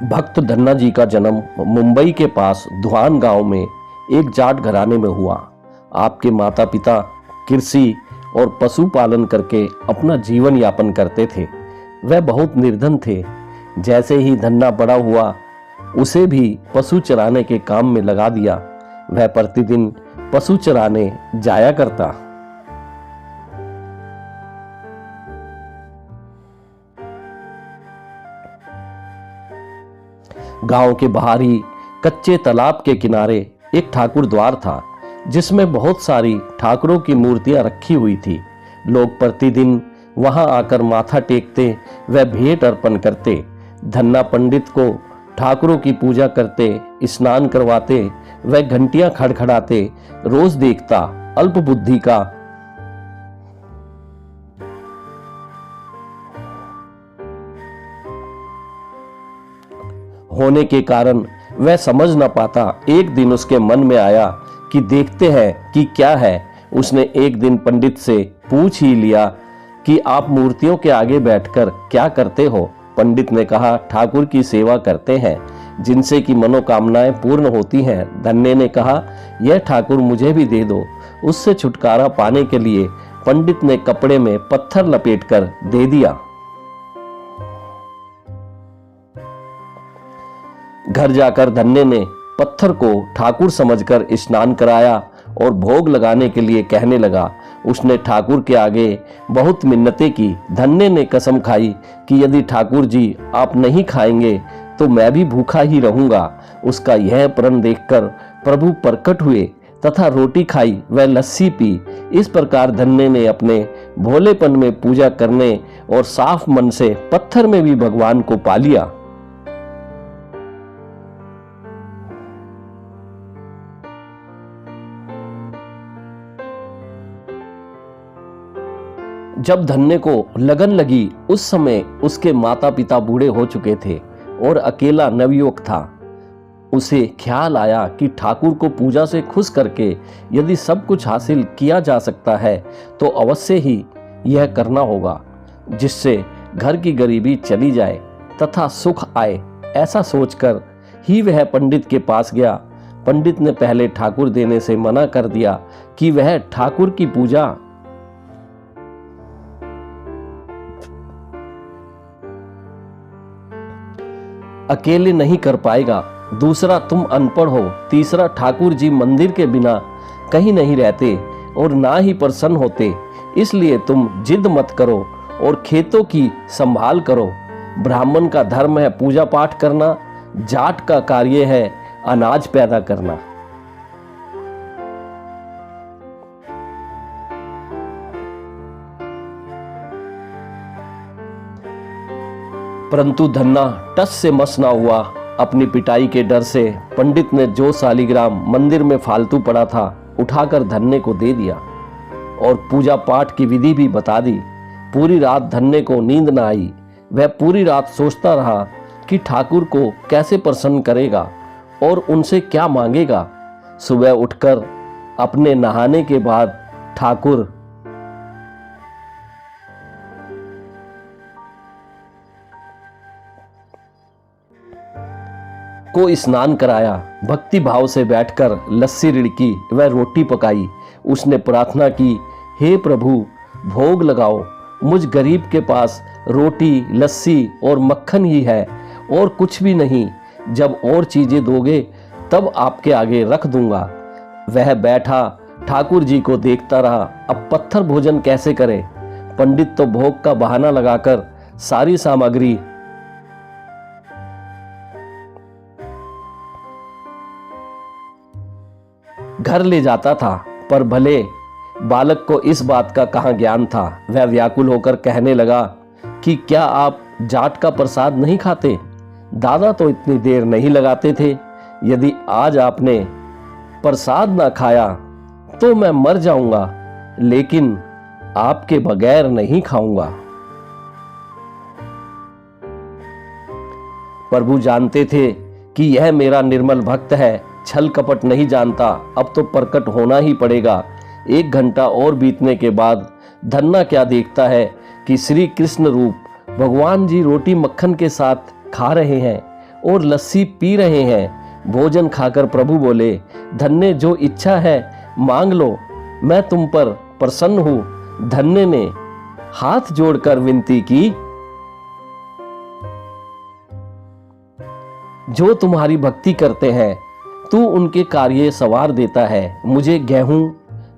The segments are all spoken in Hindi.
भक्त धन्ना जी का जन्म मुंबई के पास धुआन गांव में एक जाट घराने में हुआ। आपके माता पिता कृषि और पशुपालन करके अपना जीवन यापन करते थे। वह बहुत निर्धन थे। जैसे ही धन्ना बड़ा हुआ, उसे भी पशु चराने के काम में लगा दिया। वह प्रतिदिन पशु चराने जाया करता। गांव के बाहरी कच्चे तालाब के किनारे एक ठाकुर द्वार था, जिसमें बहुत सारी ठाकुरों की मूर्तियां रखी हुई थी। लोग प्रतिदिन वहां आकर माथा टेकते व भेंट अर्पण करते। धन्ना पंडित को ठाकुरों की पूजा करते, स्नान करवाते व घंटियां खड़खड़ाते रोज देखता। अल्प बुद्धि का होने के कारण वह समझ न पाता। एक दिन उसके मन में आया कि देखते हैं कि क्या है। उसने एक दिन पंडित से पूछ ही लिया कि आप मूर्तियों के आगे बैठकर क्या करते हो। पंडित ने कहा, ठाकुर की सेवा करते हैं, जिनसे कि मनोकामनाएं पूर्ण होती हैं। धन्य ने कहा, यह ठाकुर मुझे भी दे दो। उससे छुटकारा पाने के लिए पंडित ने कपड़े में पत्थर लपेटकर दे दिया। घर जाकर धन्य ने पत्थर को ठाकुर समझकर स्नान कराया और भोग लगाने के लिए कहने लगा। उसने ठाकुर के आगे बहुत मिन्नतें की। धन्य ने कसम खाई कि यदि ठाकुर जी आप नहीं खाएंगे तो मैं भी भूखा ही रहूंगा। उसका यह प्रण देखकर प्रभु प्रकट हुए तथा रोटी खाई व लस्सी पी। इस प्रकार धन्य ने अपने भोलेपन में पूजा करने और साफ मन से पत्थर में भी भगवान को पा लिया। जब धन्य को लगन लगी, उस समय उसके माता पिता बूढ़े हो चुके थे और अकेला नवयुवक था। उसे ख्याल आया कि ठाकुर को पूजा से खुश करके यदि सब कुछ हासिल किया जा सकता है तो अवश्य ही यह करना होगा, जिससे घर की गरीबी चली जाए तथा सुख आए। ऐसा सोचकर ही वह पंडित के पास गया। पंडित ने पहले ठाकुर देने से मना कर दिया कि वह ठाकुर की पूजा अकेले नहीं कर पाएगा। दूसरा, तुम अनपढ़ हो। तीसरा, ठाकुर जी मंदिर के बिना कहीं नहीं रहते और ना ही प्रसन्न होते, इसलिए तुम जिद मत करो और खेतों की संभाल करो। ब्राह्मण का धर्म है पूजा पाठ करना, जाट का कार्य है अनाज पैदा करना। परंतु धन्ना टस से मस ना हुआ। अपनी पिटाई के डर से पंडित ने जो शालिग्राम मंदिर में फालतू पड़ा था उठाकर धन्य को दे दिया और पूजा पाठ की विधि भी बता दी। पूरी रात धन्य को नींद न आई। वह पूरी रात सोचता रहा कि ठाकुर को कैसे प्रसन्न करेगा और उनसे क्या मांगेगा। सुबह उठकर अपने नहाने के बाद ठाकुर को स्नान कराया। भक्ति भाव से बैठकर लस्सी रिड़की व रोटी पकाई। उसने प्रार्थना की, हे प्रभु, भोग लगाओ। मुझ गरीब के पास रोटी, लस्सी और मक्खन ही है और कुछ भी नहीं। जब और चीजें दोगे तब आपके आगे रख दूंगा। वह बैठा ठाकुर जी को देखता रहा। अब पत्थर भोजन कैसे करे। पंडित तो भोग का बहाना लगाकर सारी सामग्री घर ले जाता था, पर भले बालक को इस बात का कहाँ ज्ञान था। वह व्याकुल होकर कहने लगा कि क्या आप जाट का प्रसाद नहीं खाते? दादा तो इतनी देर नहीं लगाते थे। यदि आज आपने प्रसाद ना खाया तो मैं मर जाऊंगा, लेकिन आपके बगैर नहीं खाऊंगा। प्रभु जानते थे कि यह मेरा निर्मल भक्त है, छल कपट नहीं जानता। अब तो प्रकट होना ही पड़ेगा। 1 घंटा और बीतने के बाद धन्ना क्या देखता है कि श्री कृष्ण रूप भगवान जी रोटी मक्खन के साथ खा रहे हैं और लस्सी पी रहे हैं। भोजन खाकर प्रभु बोले, धन्य जो इच्छा है मांग लो, मैं तुम पर प्रसन्न हूं। धन्य ने हाथ जोड़कर विनती की, जो तुम्हारी भक्ति करते हैं तू उनके कार्य सवार देता है। मुझे गेहूं,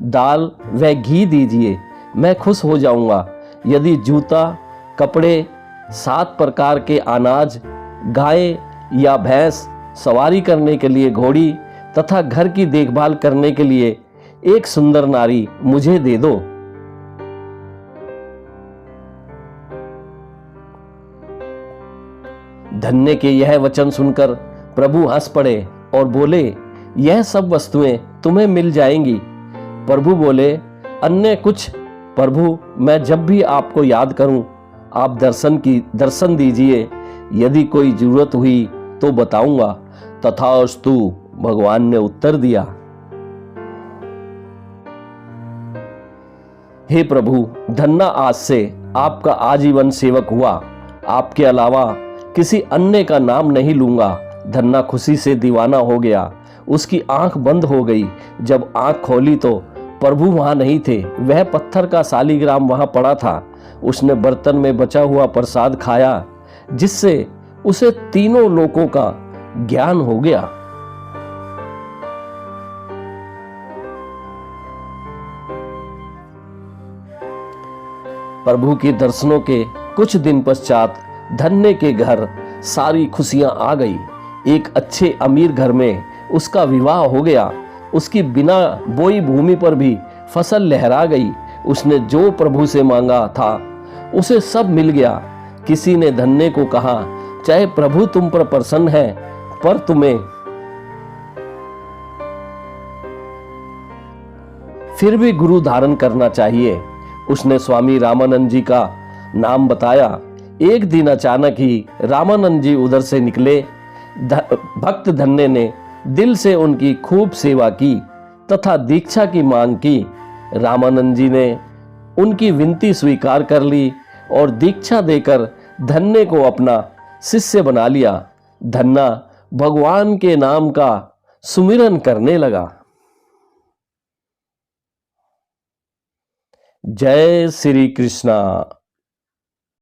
दाल व घी दीजिए, मैं खुश हो जाऊंगा। यदि जूता, कपड़े, 7 प्रकार के अनाज, गाय या भैंस, सवारी करने के लिए घोड़ी तथा घर की देखभाल करने के लिए एक सुंदर नारी मुझे दे दो। धन्य के यह वचन सुनकर प्रभु हंस पड़े और बोले, यह सब वस्तुएं तुम्हें मिल जाएंगी। प्रभु बोले, अन्य कुछ प्रभु, मैं जब भी आपको याद करूं आप दर्शन दीजिए। यदि कोई जरूरत हुई तो बताऊंगा। तथास्तु, भगवान ने उत्तर दिया। हे प्रभु, धन्ना आज से आपका आजीवन सेवक हुआ। आपके अलावा किसी अन्य का नाम नहीं लूंगा। धन्ना खुशी से दीवाना हो गया। उसकी आंख बंद हो गई। जब आंख खोली तो प्रभु वहां नहीं थे। वह पत्थर का शालिग्राम वहां पड़ा था। उसने बर्तन में बचा हुआ प्रसाद खाया, जिससे उसे तीनों लोकों का ज्ञान हो गया। प्रभु के दर्शनों के कुछ दिन पश्चात धन्य के घर सारी खुशियां आ गई। एक अच्छे अमीर घर में उसका विवाह हो गया। उसकी बिना बोई भूमि पर भी फसल लहरा गई। उसने जो प्रभु से मांगा था उसे सब मिल गया। किसी ने धन्य को कहा, चाहे प्रभु तुम पर प्रसन्न है, पर तुम्हें फिर भी गुरु धारण करना चाहिए। उसने स्वामी रामानंद जी का नाम बताया। एक दिन अचानक ही रामानंद जी उधर से निकले। भक्त धन्य ने दिल से उनकी खूब सेवा की तथा दीक्षा की मांग की। रामानंद जी ने उनकी विनती स्वीकार कर ली और दीक्षा देकर धन्य को अपना शिष्य बना लिया। धन्ना भगवान के नाम का सुमिरन करने लगा। जय श्री कृष्णा।